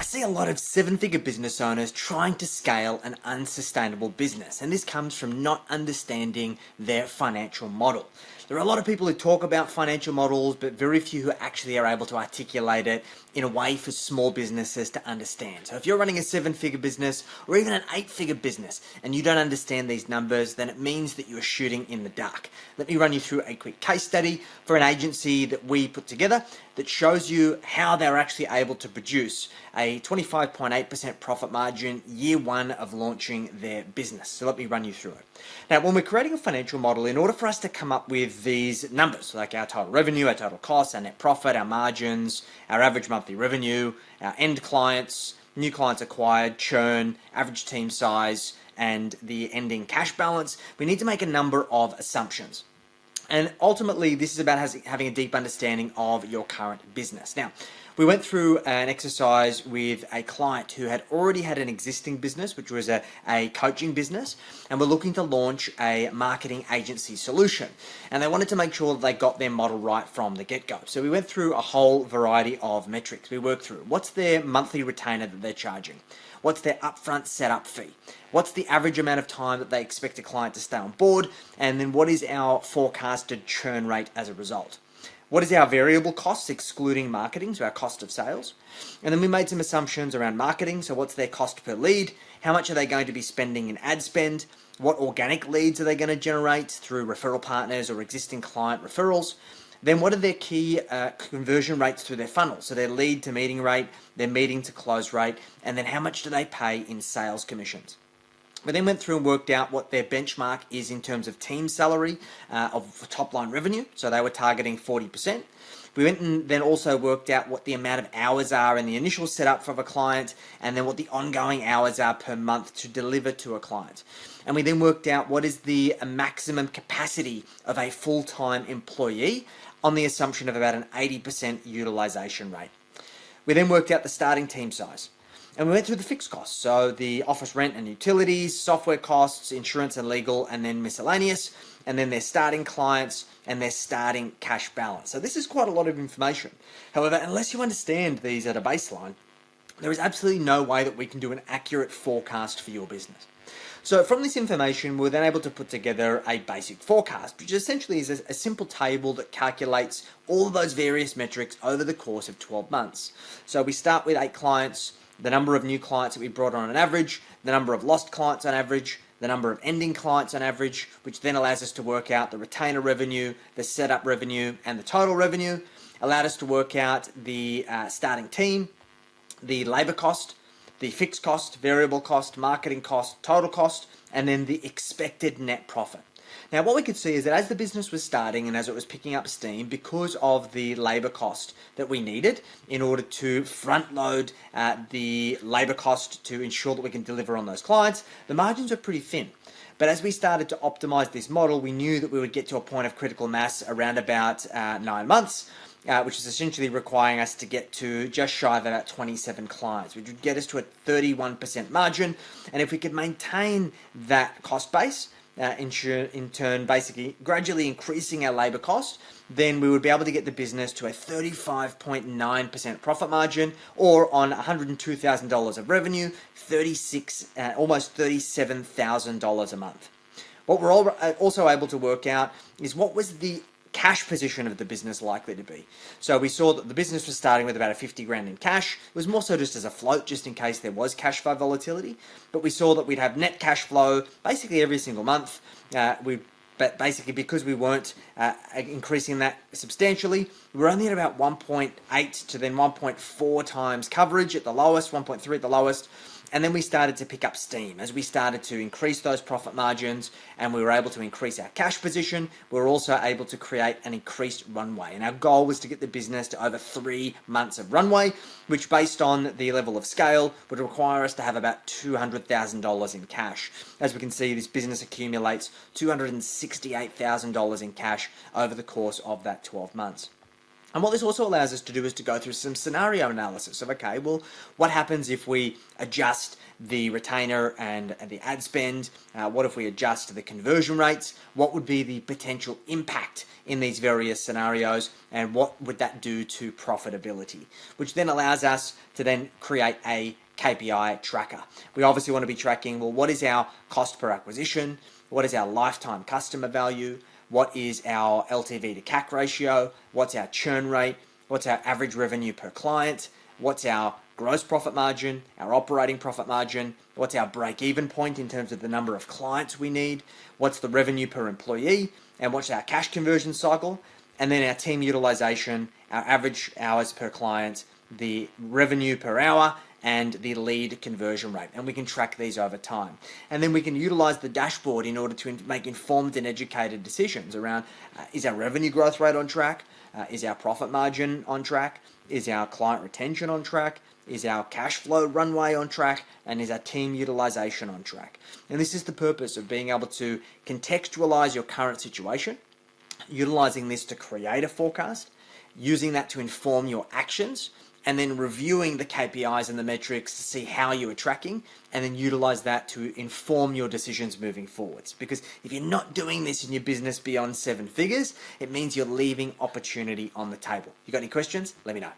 see a lot of seven-figure business owners trying to scale an unsustainable business, and this comes from not understanding their financial model. There are a lot of people who talk about financial models, but very few who actually are able to articulate it in a way for small businesses to understand. So if you're running a seven-figure business or even an eight-figure business and you don't understand these numbers, then it means that you're shooting in the dark. Let me run you through a quick case study for an agency that we put together that shows you how they're actually able to produce a 25.8% profit margin year one of launching their business. So let me run you through it. Now, when we're creating a financial model, in order for us to come up with these numbers, like our total revenue, our total costs, our net profit, our margins, our average monthly revenue, our end clients, new clients acquired, churn, average team size, and the ending cash balance, we need to make a number of assumptions. And ultimately, this is about having a deep understanding of your current business. Now, we went through an exercise with a client who had already had an existing business, which was a coaching business, and were looking to launch a marketing agency solution. And they wanted to make sure that they got their model right from the get-go. So we went through a whole variety of metrics. We worked through what's their monthly retainer that they're charging? What's their upfront setup fee? What's the average amount of time that they expect a client to stay on board? And then what is our forecasted churn rate as a result? What is our variable costs, excluding marketing, so our cost of sales? And then we made some assumptions around marketing. So what's their cost per lead? How much are they going to be spending in ad spend? What organic leads are they going to generate through referral partners or existing client referrals? Then what are their key conversion rates through their funnel? So their lead to meeting rate, their meeting to close rate, and then how much do they pay in sales commissions? We then went through and worked out what their benchmark is in terms of team salary of top line revenue. So they were targeting 40%. We went and then also worked out what the amount of hours are in the initial setup for a client, and then what the ongoing hours are per month to deliver to a client. And we then worked out what is the maximum capacity of a full-time employee on the assumption of about an 80% utilization rate. We then worked out the starting team size. And we went through the fixed costs, so the office rent and utilities, software costs, insurance and legal, and then miscellaneous, and then their starting clients and their starting cash balance. So this is quite a lot of information. However, unless you understand these at a baseline, there is absolutely no way that we can do an accurate forecast for your business. So from this information, we're then able to put together a basic forecast, which essentially is a simple table that calculates all of those various metrics over the course of 12 months. So we start with 8 clients, the number of new clients that we brought on average, the number of lost clients on average, the number of ending clients on average, which then allows us to work out the retainer revenue, the setup revenue, and the total revenue. Allowed us to work out the starting team, the labor cost, the fixed cost, variable cost, marketing cost, total cost, and then the expected net profit. Now, what we could see is that as the business was starting and as it was picking up steam, because of the labor cost that we needed in order to front load the labor cost to ensure that we can deliver on those clients, the margins are pretty thin. But as we started to optimize this model, we knew that we would get to a point of critical mass around about 9 months, which is essentially requiring us to get to just shy of about 27 clients, which would get us to a 31% margin. And if we could maintain that cost base, in turn, basically gradually increasing our labor cost, then we would be able to get the business to a 35.9% profit margin, or on $102,000 of revenue, almost $37,000 a month. What we're also able to work out is what was the cash position of the business likely to be. So we saw that the business was starting with about a 50 grand in cash. It was more so just as a float, just in case there was cash flow volatility. But we saw that we'd have net cash flow basically every single month. But basically, because we weren't increasing that substantially, we were only at about 1.8 to then 1.4 times coverage at the lowest, 1.3 at the lowest. And then we started to pick up steam. As we started to increase those profit margins and we were able to increase our cash position, we were also able to create an increased runway. And our goal was to get the business to over 3 months of runway, which based on the level of scale would require us to have about $200,000 in cash. As we can see, this business accumulates $268,000 in cash over the course of that 12 months. And what this also allows us to do is to go through some scenario analysis of, okay, well, what happens if we adjust the retainer and the ad spend? What if we adjust the conversion rates? What would be the potential impact in these various scenarios? And what would that do to profitability? Which then allows us to then create a KPI tracker. We obviously want to be tracking, well, what is our cost per acquisition? What is our lifetime customer value? What is our LTV to CAC ratio? What's our churn rate? What's our average revenue per client? What's our gross profit margin, our operating profit margin? What's our break-even point in terms of the number of clients we need? What's the revenue per employee? And what's our cash conversion cycle? And then our team utilization, our average hours per client, the revenue per hour, and the lead conversion rate. And we can track these over time. And then we can utilize the dashboard in order to make informed and educated decisions around, is our revenue growth rate on track? Is our profit margin on track? Is our client retention on track? Is our cash flow runway on track? And is our team utilization on track? And this is the purpose of being able to contextualize your current situation, utilizing this to create a forecast, using that to inform your actions, and then reviewing the KPIs and the metrics to see how you are tracking, and then utilize that to inform your decisions moving forwards. Because if you're not doing this in your business beyond 7 figures, it means you're leaving opportunity on the table. You got any questions? Let me know.